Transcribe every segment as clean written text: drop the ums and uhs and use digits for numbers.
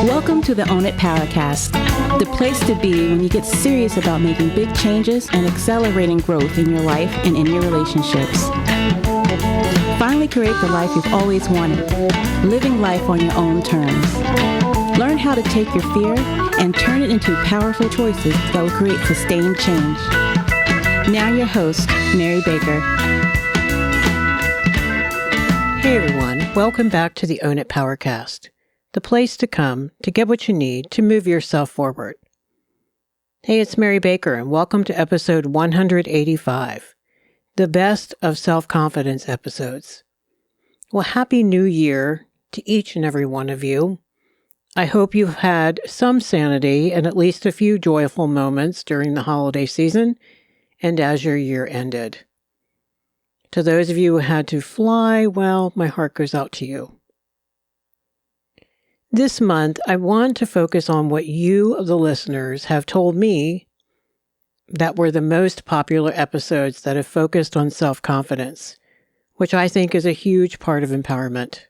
Welcome to the Own It Powercast, the place to be when you get serious about making big changes and accelerating growth in your life and in your relationships. Finally create the life you've always wanted, living life on your own terms. Learn how to take your fear and turn it into powerful choices that will create sustained change. Now your host, Mary Baker. Hey everyone, welcome back to the Own It Powercast, the place to come to get what you need to move yourself forward. Hey, it's Mary Baker, and welcome to episode 185, the best of self-confidence episodes. Well, Happy New Year to each and every one of you. I hope you've had some sanity and at least a few joyful moments during the holiday season and as your year ended. To those of you who had to fly, well, my heart goes out to you. This month, I want to focus on what you, the listeners, have told me that were the most popular episodes that have focused on self-confidence, which I think is a huge part of empowerment.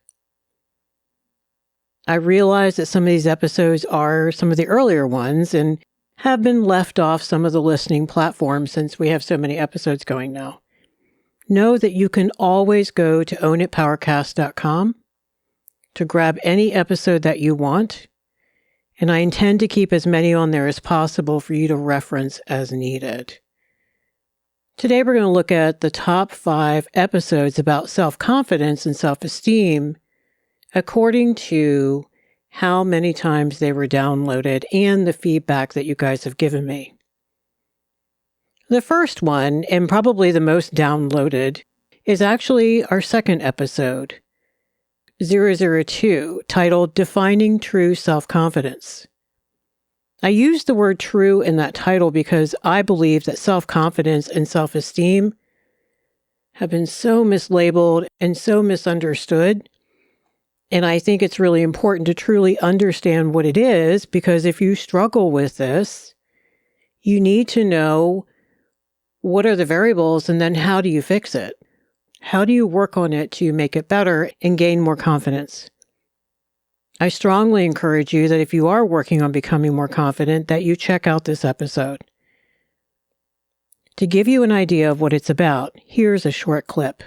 I realize that some of these episodes are some of the earlier ones and have been left off some of the listening platforms since we have so many episodes going now. Know that you can always go to ownitpowercast.com to grab any episode that you want, and I intend to keep as many on there as possible for you to reference as needed. Today we're going to look at the top 5 episodes about self-confidence and self-esteem according to how many times they were downloaded and the feedback that you guys have given me. The first one, and probably the most downloaded, is actually our second episode, 002, titled Defining True Self-Confidence. I use the word true in that title because I believe that self-confidence and self-esteem have been so mislabeled and so misunderstood. And I think it's really important to truly understand what it is, because if you struggle with this, you need to know what are the variables and then how do you fix it? How do you work on it to make it better and gain more confidence? I strongly encourage you that if you are working on becoming more confident, that you check out this episode. To give you an idea of what it's about, here's a short clip.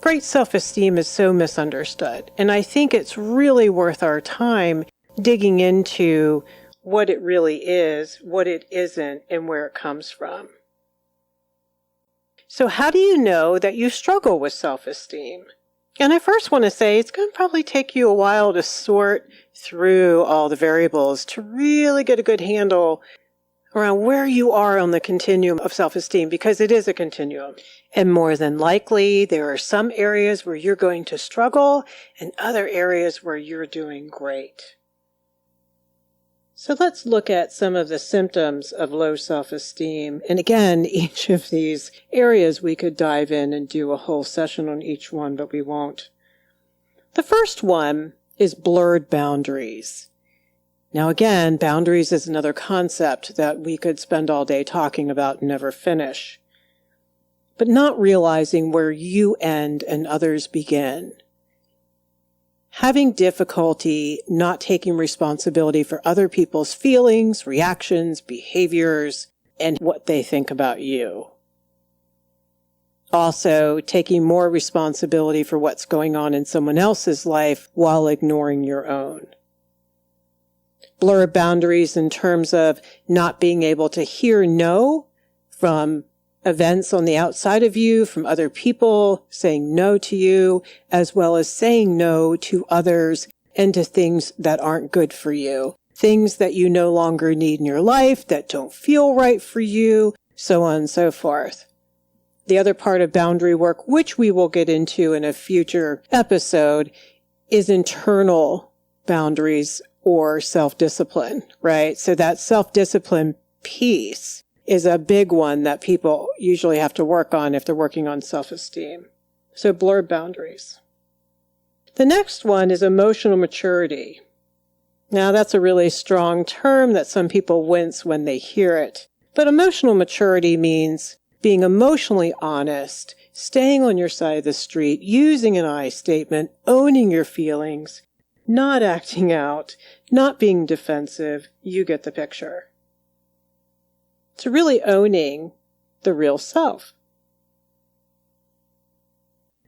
Great self-esteem is so misunderstood, and I think it's really worth our time digging into what it really is, what it isn't, and where it comes from. So how do you know that you struggle with self-esteem? And I first want to say it's going to probably take you a while to sort through all the variables to really get a good handle around where you are on the continuum of self-esteem, because it is a continuum. And more than likely, there are some areas where you're going to struggle and other areas where you're doing great. So let's look at some of the symptoms of low self-esteem. And again, each of these areas we could dive in and do a whole session on each one, but we won't. The first one is blurred boundaries. Now again, boundaries is another concept that we could spend all day talking about and never finish. But not realizing where you end and others begin. Having difficulty not taking responsibility for other people's feelings, reactions, behaviors, and what they think about you. Also, taking more responsibility for what's going on in someone else's life while ignoring your own. Blurred boundaries in terms of not being able to hear no from events on the outside of you, from other people saying no to you, as well as saying no to others and to things that aren't good for you. Things that you no longer need in your life, that don't feel right for you, so on and so forth. The other part of boundary work, which we will get into in a future episode, is internal boundaries or self-discipline, right? So that self-discipline piece is a big one that people usually have to work on if they're working on self-esteem. So blurred boundaries. The next one is emotional maturity. Now that's a really strong term that some people wince when they hear it. But emotional maturity means being emotionally honest, staying on your side of the street, using an I statement, owning your feelings, not acting out, not being defensive. You get the picture. It's really owning the real self.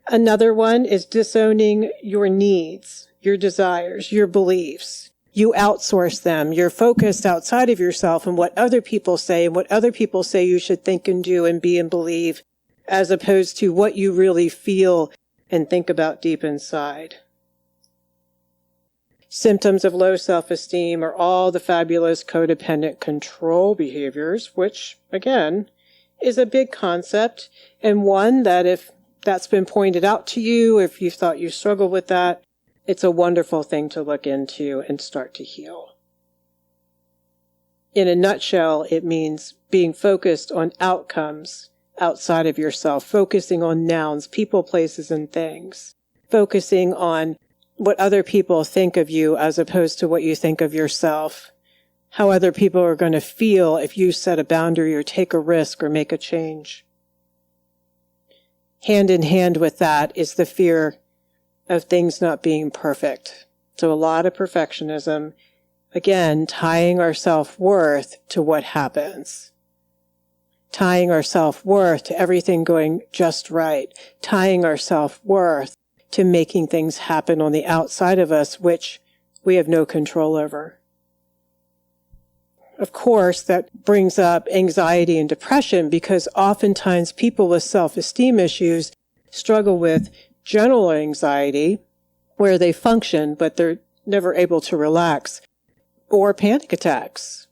Another one is disowning your needs, your desires, your beliefs. You outsource them. You're focused outside of yourself and what other people say and what other people say you should think and do and be and believe, as opposed to what you really feel and think about deep inside. Symptoms of low self-esteem are all the fabulous codependent control behaviors, which, again, is a big concept and one that if that's been pointed out to you, if you thought you struggled with that, it's a wonderful thing to look into and start to heal. In a nutshell, it means being focused on outcomes outside of yourself, focusing on nouns, people, places, and things, focusing on what other people think of you as opposed to what you think of yourself, how other people are going to feel if you set a boundary or take a risk or make a change. Hand in hand with that is the fear of things not being perfect. So a lot of perfectionism, again, tying our self-worth to what happens. Tying our self-worth to everything going just right. Tying our self-worth to making things happen on the outside of us, which we have no control over. Of course, that brings up anxiety and depression because oftentimes people with self-esteem issues struggle with general anxiety, where they function, but they're never able to relax, or panic attacks.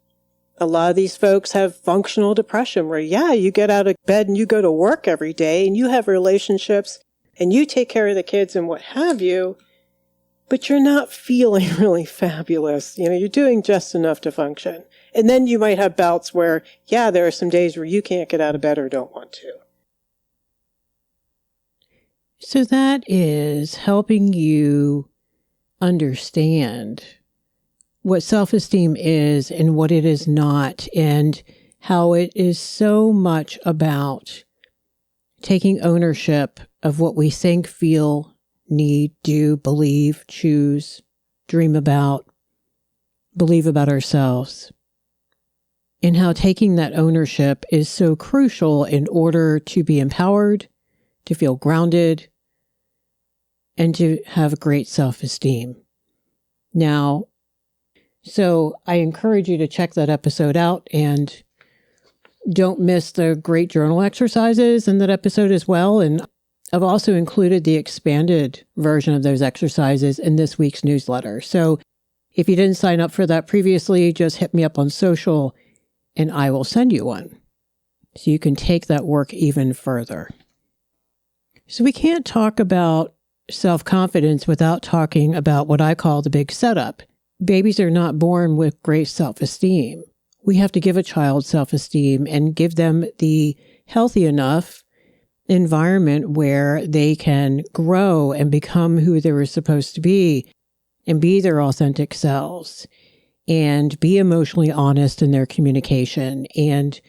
A lot of these folks have functional depression where, you get out of bed and you go to work every day and you have relationships and you take care of the kids and what have you, but you're not feeling really fabulous. You're doing just enough to function. And then you might have bouts where, there are some days where you can't get out of bed or don't want to. So that is helping you understand what self-esteem is and what it is not, and how it is so much about taking ownership of what we think, feel, need, do, believe, choose, dream about, believe about ourselves. And how taking that ownership is so crucial in order to be empowered, to feel grounded, and to have great self-esteem. Now, so I encourage you to check that episode out and don't miss the great journal exercises in that episode as well. And I've also included the expanded version of those exercises in this week's newsletter. So if you didn't sign up for that previously, just hit me up on social and I will send you one so you can take that work even further. So we can't talk about self-confidence without talking about what I call the big setup. Babies are not born with great self-esteem. We have to give a child self-esteem and give them the healthy enough environment where they can grow and become who they were supposed to be and be their authentic selves and be emotionally honest in their communication. And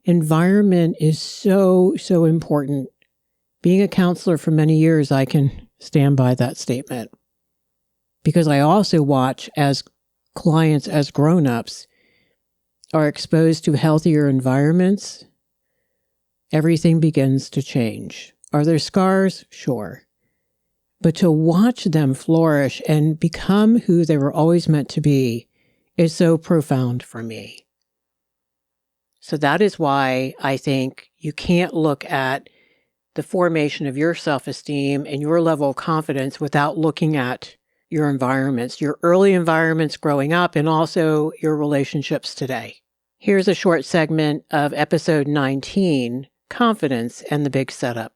environment is so, so important. Being a counselor for many years, I can stand by that statement because I also watch as clients, as grown-ups, are exposed to healthier environments, everything begins to change. Are there scars? Sure. But to watch them flourish and become who they were always meant to be is so profound for me. So that is why I think you can't look at the formation of your self-esteem and your level of confidence without looking at your environments, your early environments growing up, and also your relationships today. Here's a short segment of episode 19, Confidence and the Big Setup.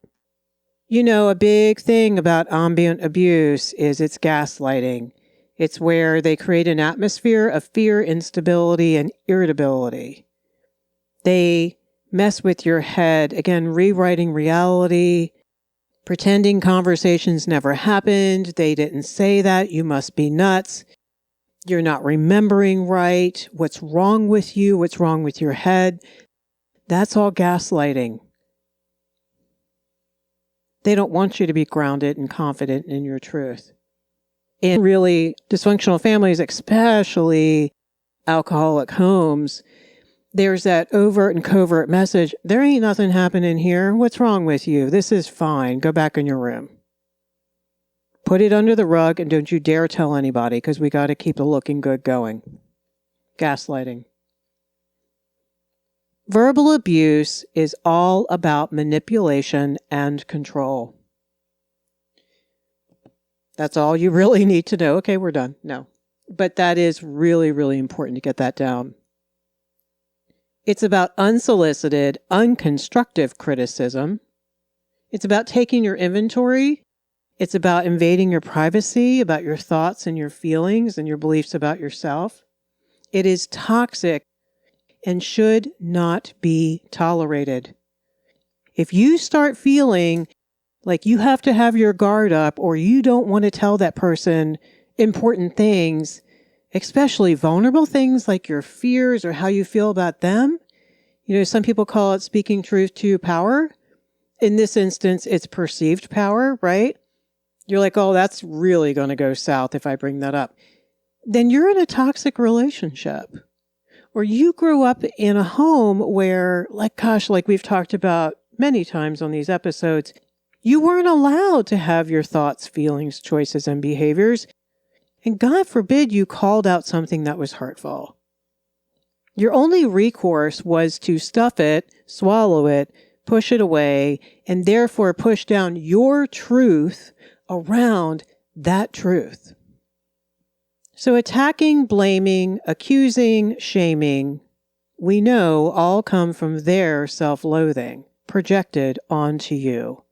A big thing about ambient abuse is it's gaslighting. It's where they create an atmosphere of fear, instability, and irritability. They mess with your head, again, rewriting reality, pretending conversations never happened. They didn't say that. You must be nuts. You're not remembering right. What's wrong with you? What's wrong with your head? That's all gaslighting. They don't want you to be grounded and confident in your truth. in really dysfunctional families, especially alcoholic homes, there's that overt and covert message. There ain't nothing happening here. What's wrong with you? This is fine. Go back in your room. Put it under the rug and don't you dare tell anybody because we got to keep the looking good going. Gaslighting. Verbal abuse is all about manipulation and control. That's all you really need to know. Okay, we're done. No. But that is really, really important to get that down. It's about unsolicited, unconstructive criticism. It's about taking your inventory. It's about invading your privacy, about your thoughts and your feelings and your beliefs about yourself. It is toxic and should not be tolerated. If you start feeling like you have to have your guard up or you don't want to tell that person important things, especially vulnerable things like your fears or how you feel about them. You know, some people call it speaking truth to power. In this instance, it's perceived power, right? You're like, oh, that's really going to go south if I bring that up. Then you're in a toxic relationship. Or you grew up in a home where, like we've talked about many times on these episodes, you weren't allowed to have your thoughts, feelings, choices, and behaviors. And God forbid you called out something that was hurtful. Your only recourse was to stuff it, swallow it, push it away, and therefore push down your truth around that truth. So attacking, blaming, accusing, shaming, we know all come from their self-loathing projected onto you.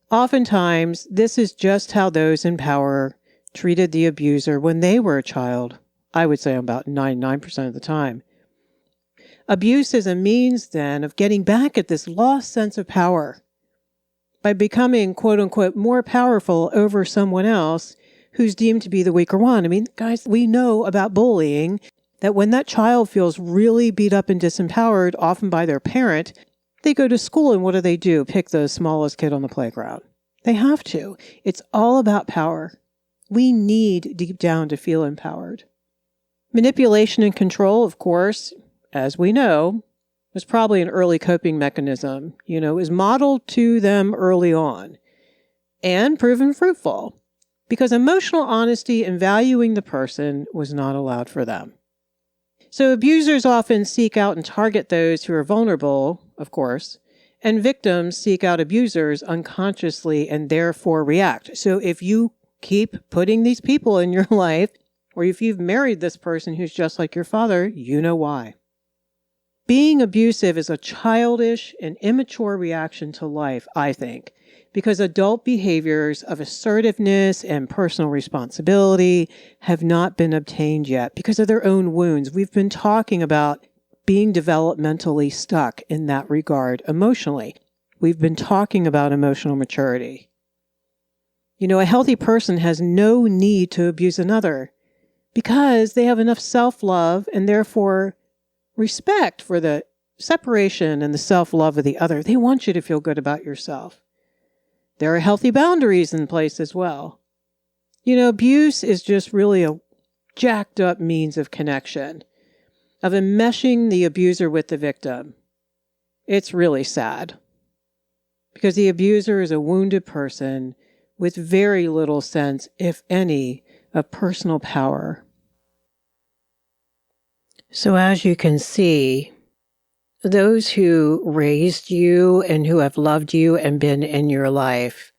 Oftentimes, this is just how those in power treated the abuser when they were a child. I would say about 99% of the time. Abuse is a means then of getting back at this lost sense of power by becoming, quote unquote, more powerful over someone else who's deemed to be the weaker one. I mean, guys, we know about bullying that when that child feels really beat up and disempowered, often by their parent, they go to school and what do? Pick the smallest kid on the playground. They have to. It's all about power. We need deep down to feel empowered. Manipulation and control, of course, as we know, was probably an early coping mechanism. You know, it was modeled to them early on and proven fruitful because emotional honesty and valuing the person was not allowed for them. So abusers often seek out and target those who are vulnerable, of course, and victims seek out abusers unconsciously and therefore react. So if you keep putting these people in your life, or if you've married this person who's just like your father, you know why. Being abusive is a childish and immature reaction to life, I think, because adult behaviors of assertiveness and personal responsibility have not been obtained yet because of their own wounds. We've been talking about being developmentally stuck in that regard emotionally. We've been talking about emotional maturity. You know, a healthy person has no need to abuse another because they have enough self-love and therefore respect for the separation and the self-love of the other. They want you to feel good about yourself. There are healthy boundaries in place as well. You know, abuse is just really a jacked up means of connection, of enmeshing the abuser with the victim. It's really sad because the abuser is a wounded person with very little sense, if any, of personal power. So as you can see, those who raised you and who have loved you and been in your life,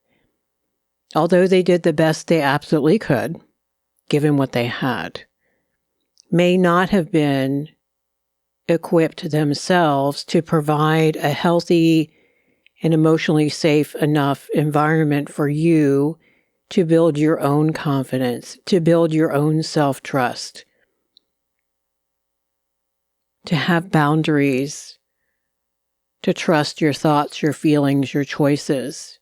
although they did the best they absolutely could, given what they had, may not have been equipped themselves to provide a healthy and emotionally safe enough environment for you to build your own confidence, to build your own self-trust, to have boundaries, to trust your thoughts, your feelings, your choices,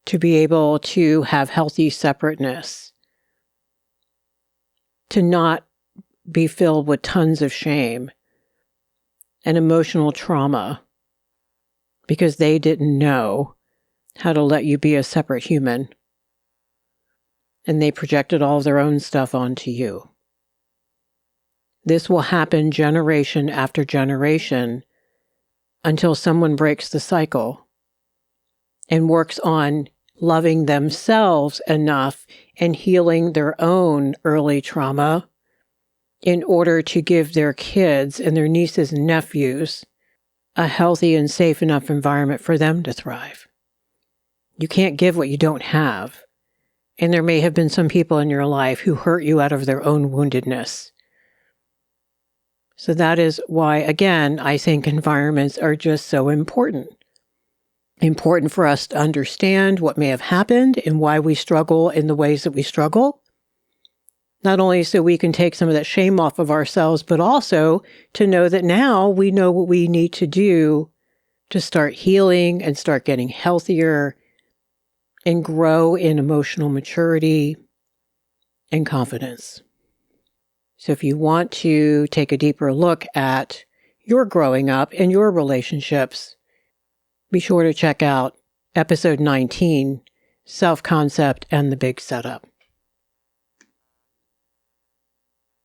to be able to have healthy separateness, to not be filled with tons of shame and emotional trauma because they didn't know how to let you be a separate human. and they projected all of their own stuff onto you. This will happen generation after generation until someone breaks the cycle and works on loving themselves enough and healing their own early trauma in order to give their kids and their nieces and nephews a healthy and safe enough environment for them to thrive. You can't give what you don't have. And there may have been some people in your life who hurt you out of their own woundedness. So that is why, again, I think environments are just so important. Important for us to understand what may have happened and why we struggle in the ways that we struggle. Not only so we can take some of that shame off of ourselves, but also to know that now we know what we need to do to start healing and start getting healthier and grow in emotional maturity and confidence. So if you want to take a deeper look at your growing up and your relationships, be sure to check out episode 19, Self-Concept and the Big Setup.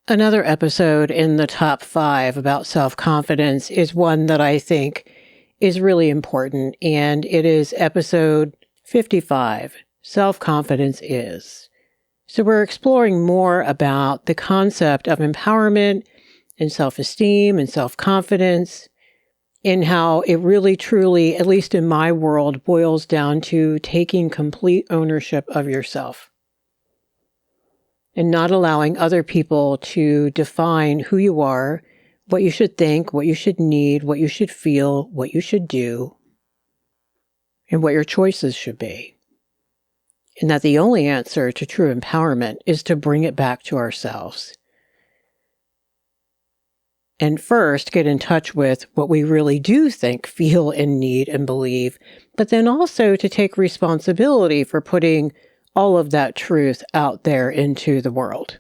Another episode in the top 5 about self-confidence is one that I think is really important, and it is episode 55, Self-Confidence Is. So we're exploring more about the concept of empowerment and self-esteem and self-confidence, and how it really truly, at least in my world, boils down to taking complete ownership of yourself and not allowing other people to define who you are, what you should think, what you should need, what you should feel, what you should do, and what your choices should be. And that the only answer to true empowerment is to bring it back to ourselves. And first, get in touch with what we really do think, feel, and need and believe, but then also to take responsibility for putting all of that truth out there into the world.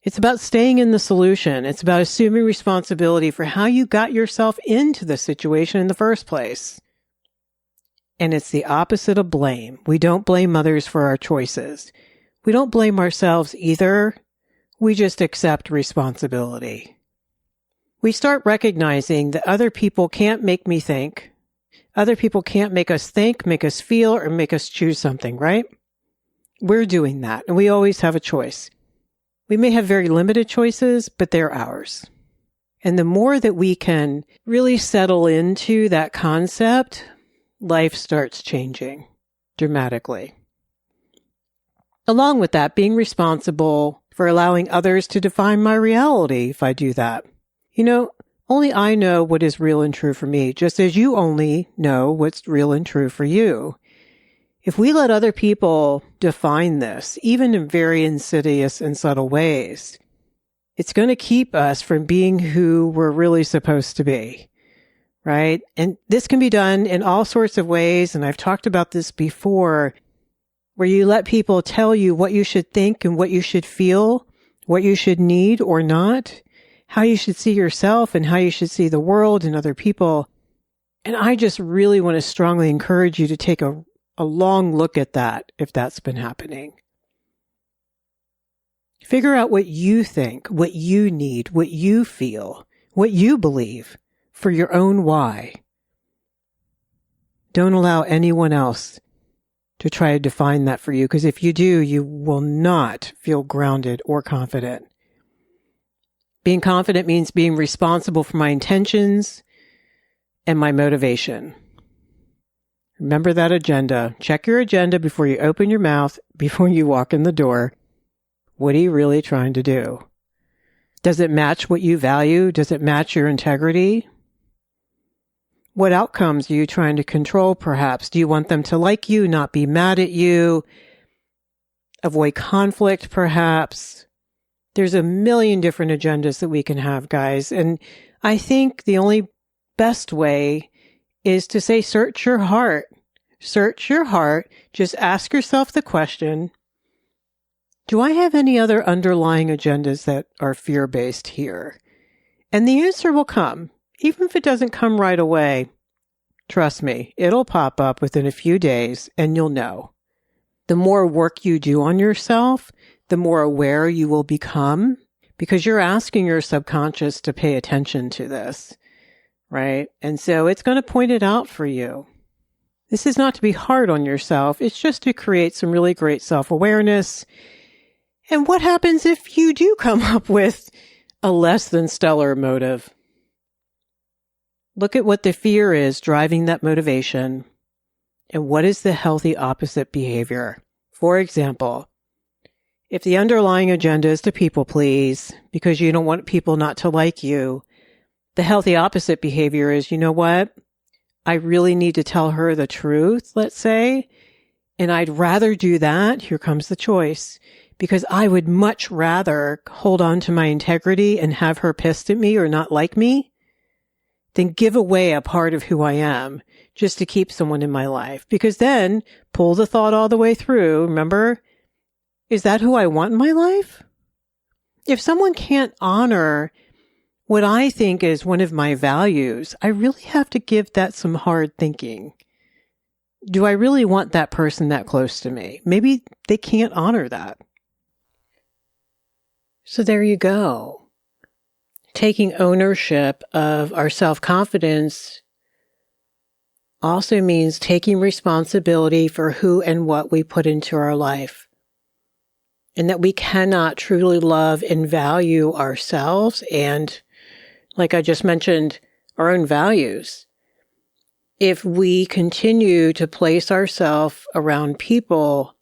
It's about staying in the solution. It's about assuming responsibility for how you got yourself into the situation in the first place. And it's the opposite of blame. We don't blame others for our choices. We don't blame ourselves either. We just accept responsibility. We start recognizing that other people can't make me think. Other people can't make us think, make us feel, or make us choose something, right? We're doing that, and we always have a choice. We may have very limited choices, but they're ours. And the more that we can really settle into that concept, life starts changing dramatically. Along with that, being responsible for allowing others to define my reality if I do that. You know, only I know what is real and true for me, just as you only know what's real and true for you. If we let other people define this, even in very insidious and subtle ways, it's going to keep us from being who we're really supposed to be, right? And this can be done in all sorts of ways, and I've talked about this before, where you let people tell you what you should think and what you should feel, what you should need or not, how you should see yourself and how you should see the world and other people. And I just really want to strongly encourage you to take a long look at that if that's been happening. Figure out what you think, what you need, what you feel, what you believe for your own why. Don't allow anyone else to try to define that for you, because if you do, you will not feel grounded or confident. Being confident means being responsible for my intentions and my motivation. Remember that agenda. Check your agenda before you open your mouth, before you walk in the door. What are you really trying to do? Does it match what you value? Does it match your integrity? What outcomes are you trying to control, perhaps? Do you want them to like you, not be mad at you? Avoid conflict, perhaps? There's a million different agendas that we can have, guys. And I think the only best way is to say, search your heart. Search your heart. Just ask yourself the question, do I have any other underlying agendas that are fear-based here? And the answer will come. Even if it doesn't come right away, Trust me, it'll pop up within a few days and you'll know. The more work you do on yourself, the more aware you will become because you're asking your subconscious to pay attention to this, right? And so it's going to point it out for you. This is not to be hard on yourself. It's just to create some really great self-awareness. And what happens if you do come up with a less than stellar motive? Look at what the fear is driving that motivation and what is the healthy opposite behavior. For example, if the underlying agenda is to people please because you don't want people not to like you, the healthy opposite behavior is, you know what? I really need to tell her the truth, let's say, and I'd rather do that. Here comes the choice. Because I would much rather hold on to my integrity and have her pissed at me or not like me than give away a part of who I am just to keep someone in my life. Because then pull the thought all the way through. Remember, is that who I want in my life? If someone can't honor what I think is one of my values, I really have to give that some hard thinking. Do I really want that person that close to me? Maybe they can't honor that. So there you go. Taking ownership of our self-confidence also means taking responsibility for who and what we put into our life. And that we cannot truly love and value ourselves and, like I just mentioned, our own values if we continue to place ourselves around people,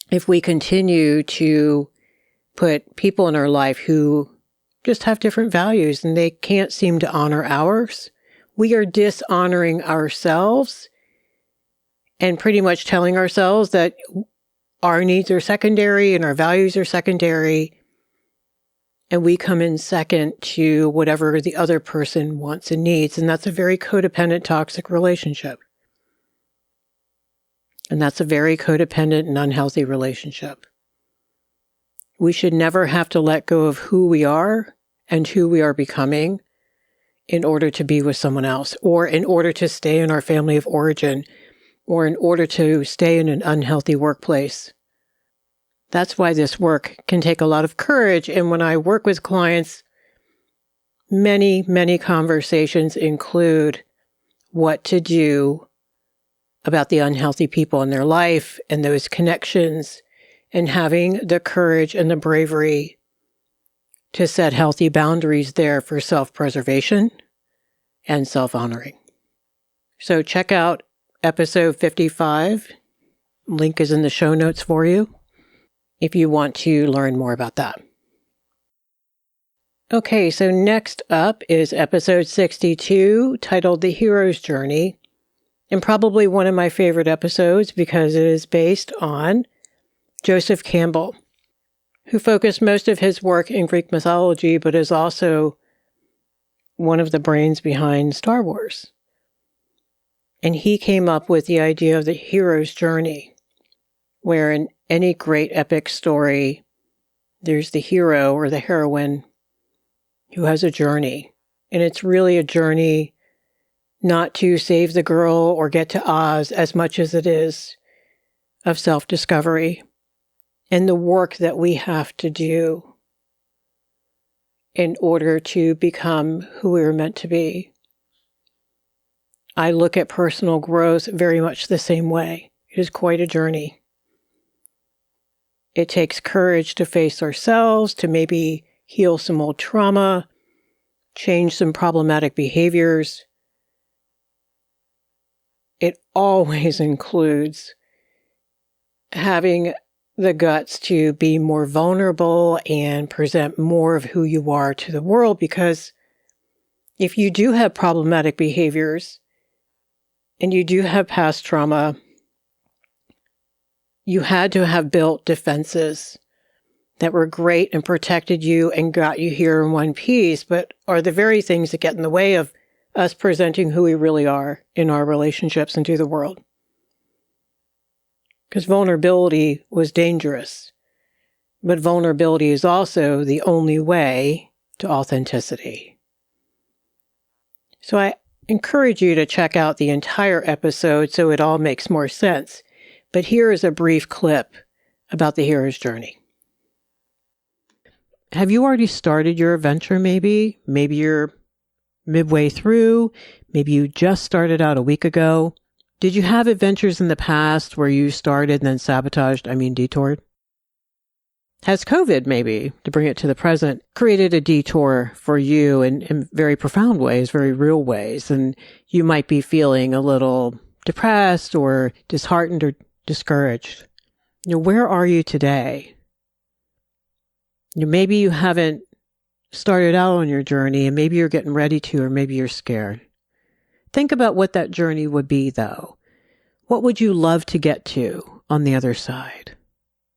if we continue to put people in our life who just have different values and they can't seem to honor ours, we are dishonoring ourselves and pretty much telling ourselves that our needs are secondary and our values are secondary, and we come in second to whatever the other person wants and needs. And that's a very codependent, toxic relationship. And that's a very codependent and unhealthy relationship. We should never have to let go of who we are and who we are becoming in order to be with someone else, or in order to stay in our family of origin, or in order to stay in an unhealthy workplace. That's why this work can take a lot of courage. And when I work with clients, many, many conversations include what to do about the unhealthy people in their life and those connections, and having the courage and the bravery to set healthy boundaries there for self-preservation and self-honoring. So check out episode 55. Link is in the show notes for you if you want to learn more about that. Okay, so next up is episode 62, titled The Hero's Journey, and probably one of my favorite episodes because it is based on Joseph Campbell, who focused most of his work in Greek mythology, but is also one of the brains behind Star Wars. And he came up with the idea of the hero's journey, where in any great epic story, there's the hero or the heroine who has a journey. And it's really a journey not to save the girl or get to Oz as much as it is of self-discovery and the work that we have to do in order to become who we were meant to be. I look at personal growth very much the same way. It is quite a journey. It takes courage to face ourselves, to maybe heal some old trauma, change some problematic behaviors. It always includes having the guts to be more vulnerable and present more of who you are to the world, because if you do have problematic behaviors and you do have past trauma, you had to have built defenses that were great and protected you and got you here in one piece, but are the very things that get in the way of us presenting who we really are in our relationships and to the world. Because vulnerability was dangerous, but vulnerability is also the only way to authenticity. So encourage you to check out the entire episode so it all makes more sense. But here is a brief clip about the hero's journey. Have you already started your adventure maybe? Maybe you're midway through. Maybe you just started out a week ago. Did you have adventures in the past where you started and then detoured? Has COVID, maybe, to bring it to the present, created a detour for you in very profound ways, very real ways, and you might be feeling a little depressed or disheartened or discouraged? Where are you today? Maybe you haven't started out on your journey, and maybe you're getting ready to, or maybe you're scared. Think about what that journey would be, though. What would you love to get to on the other side?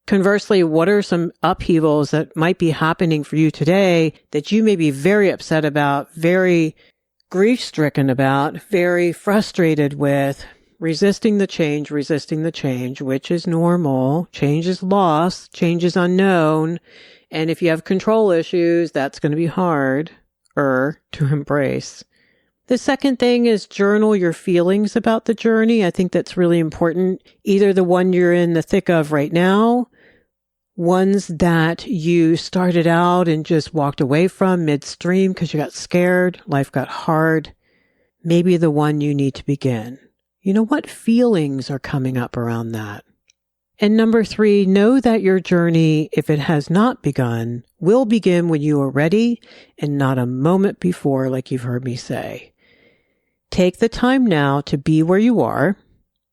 Conversely, what are some upheavals that might be happening for you today that you may be very upset about, very grief-stricken about, very frustrated with, resisting the change, which is normal. Change is loss, change is unknown. And if you have control issues, that's going to be harder to embrace. The second thing is journal your feelings about the journey. I think that's really important. Either the one you're in the thick of right now, ones that you started out and just walked away from midstream because you got scared, life got hard. Maybe the one you need to begin. What feelings are coming up around that? And number 3, know that your journey, if it has not begun, will begin when you are ready and not a moment before, like you've heard me say. Take the time now to be where you are.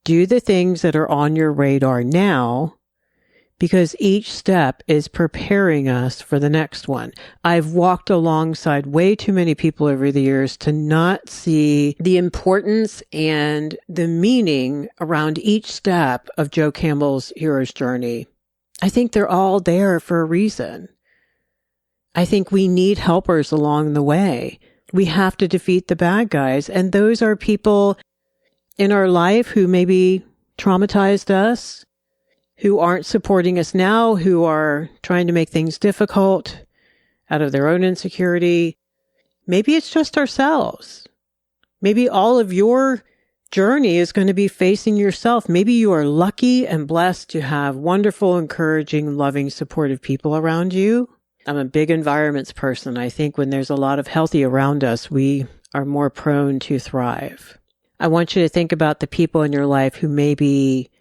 Do the things that are on your radar now, because each step is preparing us for the next one. I've walked alongside way too many people over the years to not see the importance and the meaning around each step of Joe Campbell's hero's journey. I think they're all there for a reason. I think we need helpers along the way. We have to defeat the bad guys, and those are people in our life who maybe traumatized us, who aren't supporting us now, who are trying to make things difficult out of their own insecurity. Maybe it's just ourselves. Maybe all of your journey is going to be facing yourself. Maybe you are lucky and blessed to have wonderful, encouraging, loving, supportive people around you. I'm a big environments person. I think when there's a lot of healthy around us, we are more prone to thrive. I want you to think about the people in your life who maybe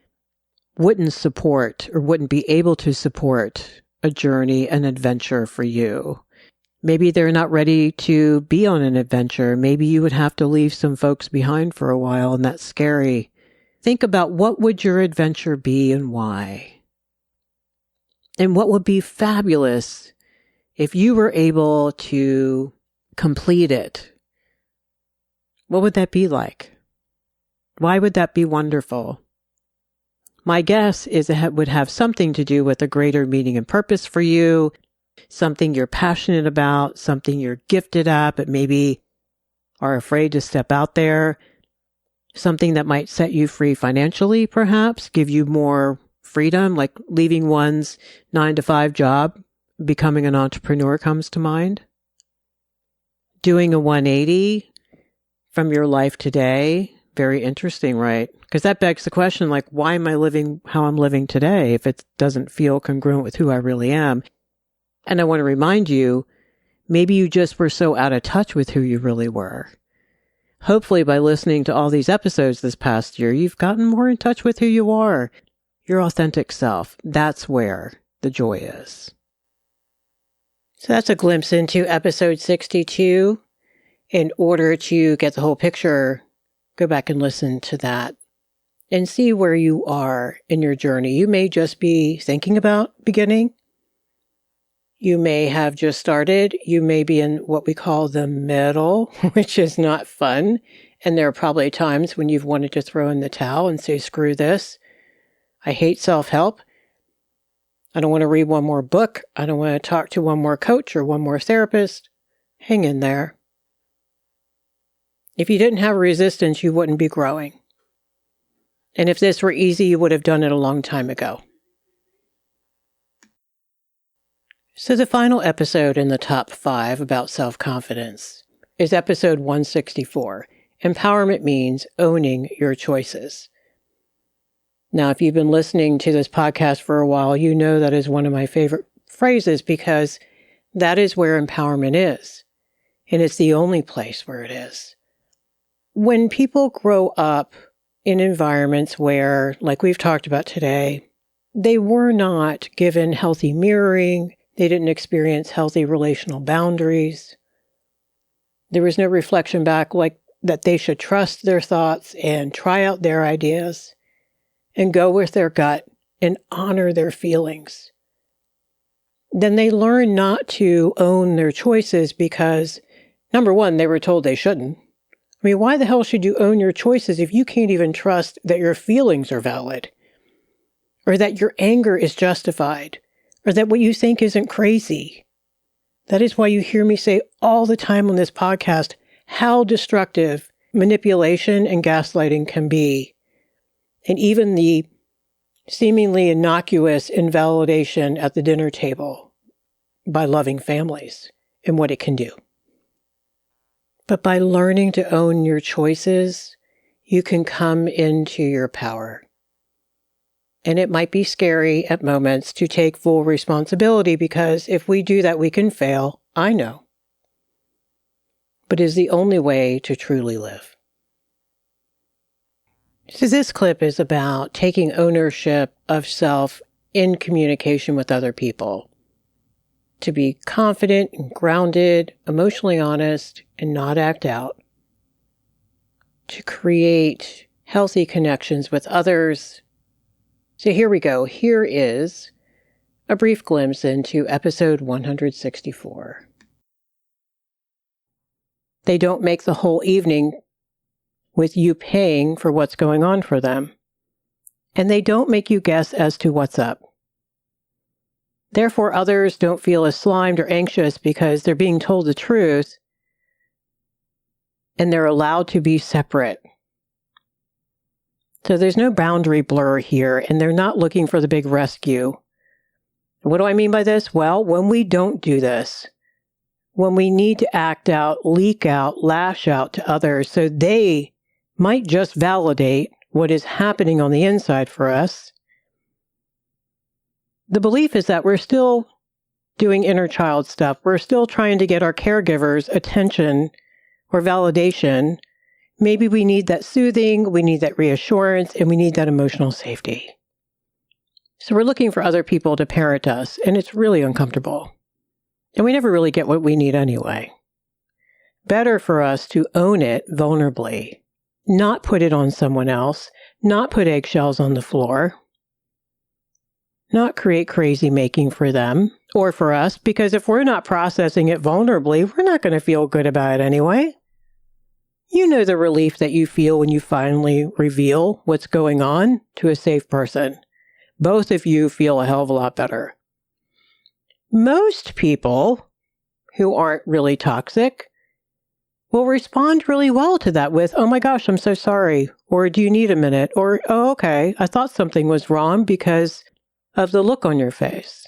wouldn't support or wouldn't be able to support a journey, an adventure for you. Maybe they're not ready to be on an adventure. Maybe you would have to leave some folks behind for a while, and that's scary. Think about what would your adventure be and why? And what would be fabulous if you were able to complete it? What would that be like? Why would that be wonderful? My guess is it would have something to do with a greater meaning and purpose for you, something you're passionate about, something you're gifted at, but maybe are afraid to step out there, something that might set you free financially, perhaps, give you more freedom, like leaving one's 9-to-5 job, becoming an entrepreneur comes to mind. Doing a 180 from your life today. Very interesting, right? Because that begs the question, like, why am I living how I'm living today if it doesn't feel congruent with who I really am? And I want to remind you, maybe you just were so out of touch with who you really were. Hopefully, by listening to all these episodes this past year, you've gotten more in touch with who you are, your authentic self. That's where the joy is. So that's a glimpse into episode 62. In order to get the whole picture, go back and listen to that and see where you are in your journey. You may just be thinking about beginning. You may have just started. You may be in what we call the middle, which is not fun. And there are probably times when you've wanted to throw in the towel and say, screw this. I hate self-help. I don't want to read one more book. I don't want to talk to one more coach or one more therapist. Hang in there. If you didn't have resistance, you wouldn't be growing. And if this were easy, you would have done it a long time ago. So the final episode in the top 5 about self-confidence is episode 164. Empowerment means owning your choices. Now, if you've been listening to this podcast for a while, you know that is one of my favorite phrases because that is where empowerment is. And it's the only place where it is. When people grow up in environments where, like we've talked about today, they were not given healthy mirroring, they didn't experience healthy relational boundaries, there was no reflection back like that they should trust their thoughts and try out their ideas and go with their gut and honor their feelings. Then they learn not to own their choices because, number one, they were told they shouldn't. I mean, why the hell should you own your choices if you can't even trust that your feelings are valid? Or that your anger is justified? Or that what you think isn't crazy? That is why you hear me say all the time on this podcast how destructive manipulation and gaslighting can be. And even the seemingly innocuous invalidation at the dinner table by loving families and what it can do. But by learning to own your choices, you can come into your power. And it might be scary at moments to take full responsibility because if we do that, we can fail. I know. But it is the only way to truly live. So this clip is about taking ownership of self in communication with other people. To be confident and grounded, emotionally honest, and not act out. To create healthy connections with others. So here we go. Here is a brief glimpse into episode 164. They don't make the whole evening with you paying for what's going on for them. And they don't make you guess as to what's up. Therefore, others don't feel as slimed or anxious because they're being told the truth and they're allowed to be separate. So there's no boundary blur here, and they're not looking for the big rescue. What do I mean by this? Well, when we don't do this, when we need to act out, leak out, lash out to others so they might just validate what is happening on the inside for us, the belief is that we're still doing inner child stuff. We're still trying to get our caregivers attention or validation. Maybe we need that soothing, we need that reassurance, and we need that emotional safety. So we're looking for other people to parent us, and it's really uncomfortable. And we never really get what we need anyway. Better for us to own it vulnerably, not put it on someone else, not put eggshells on the floor, not create crazy making for them or for us, because if we're not processing it vulnerably, we're not going to feel good about it anyway. You know the relief that you feel when you finally reveal what's going on to a safe person. Both of you feel a hell of a lot better. Most people who aren't really toxic will respond really well to that with, oh my gosh, I'm so sorry. Or do you need a minute? Or, oh, okay, I thought something was wrong because of the look on your face.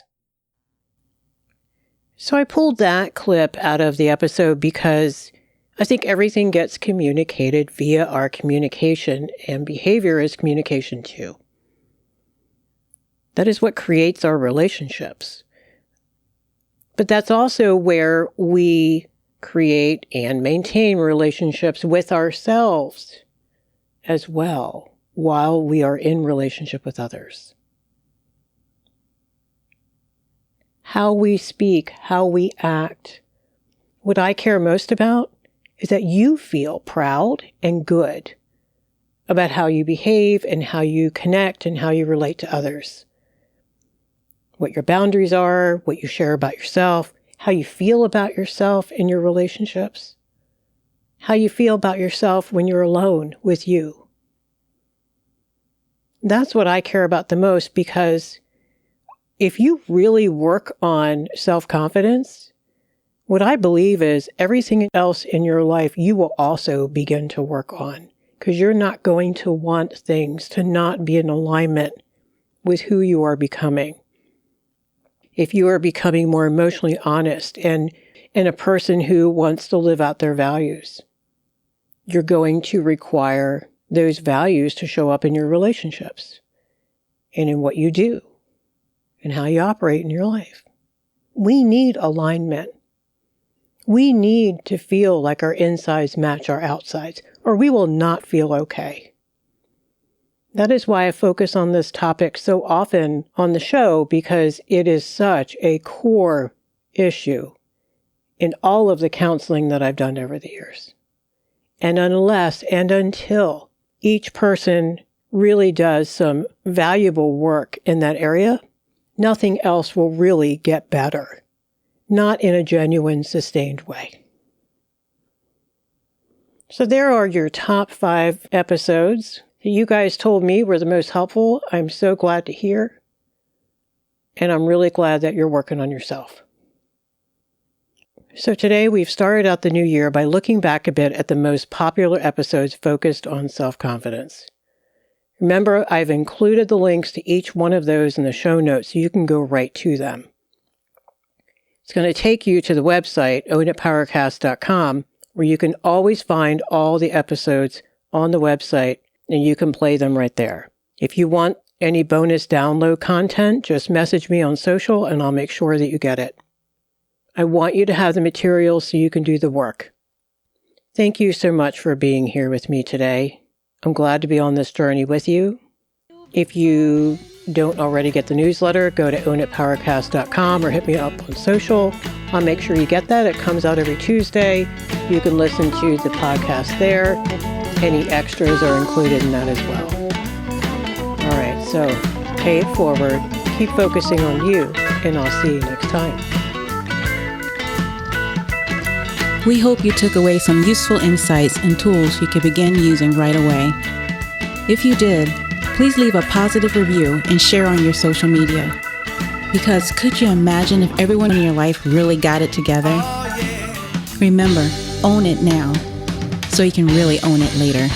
So I pulled that clip out of the episode because I think everything gets communicated via our communication, and behavior is communication too. That is what creates our relationships. But that's also where we create and maintain relationships with ourselves as well, while we are in relationship with others. How we speak, how we act. What I care most about is that you feel proud and good about how you behave and how you connect and how you relate to others. What your boundaries are, what you share about yourself, how you feel about yourself in your relationships, how you feel about yourself when you're alone with you. That's what I care about the most, because if you really work on self-confidence, what I believe is everything else in your life you will also begin to work on, because you're not going to want things to not be in alignment with who you are becoming. If you are becoming more emotionally honest and a person who wants to live out their values, you're going to require those values to show up in your relationships and in what you do and how you operate in your life. We need alignment. We need to feel like our insides match our outsides, or we will not feel okay. That is why I focus on this topic so often on the show, because it is such a core issue in all of the counseling that I've done over the years. And unless and until each person really does some valuable work in that area, nothing else will really get better. Not in a genuine, sustained way. So there are your top 5 episodes that you guys told me were the most helpful. I'm so glad to hear. And I'm really glad that you're working on yourself. So today we've started out the new year by looking back a bit at the most popular episodes focused on self-confidence. Remember, I've included the links to each one of those in the show notes so you can go right to them. It's going to take you to the website, ownitpowercast.com, where you can always find all the episodes on the website and you can play them right there. If you want any bonus download content, just message me on social and I'll make sure that you get it. I want you to have the material so you can do the work. Thank you so much for being here with me today. I'm glad to be on this journey with you. If you don't already get the newsletter, go to ownitpowercast.com or hit me up on social. I'll make sure you get that. It comes out every Tuesday. You can listen to the podcast there. Any extras are included in that as well. All right, so pay it forward. Keep focusing on you, and I'll see you next time. We hope you took away some useful insights and tools you can begin using right away. If you did, please leave a positive review and share on your social media. Because could you imagine if everyone in your life really got it together? Remember, own it now, so you can really own it later.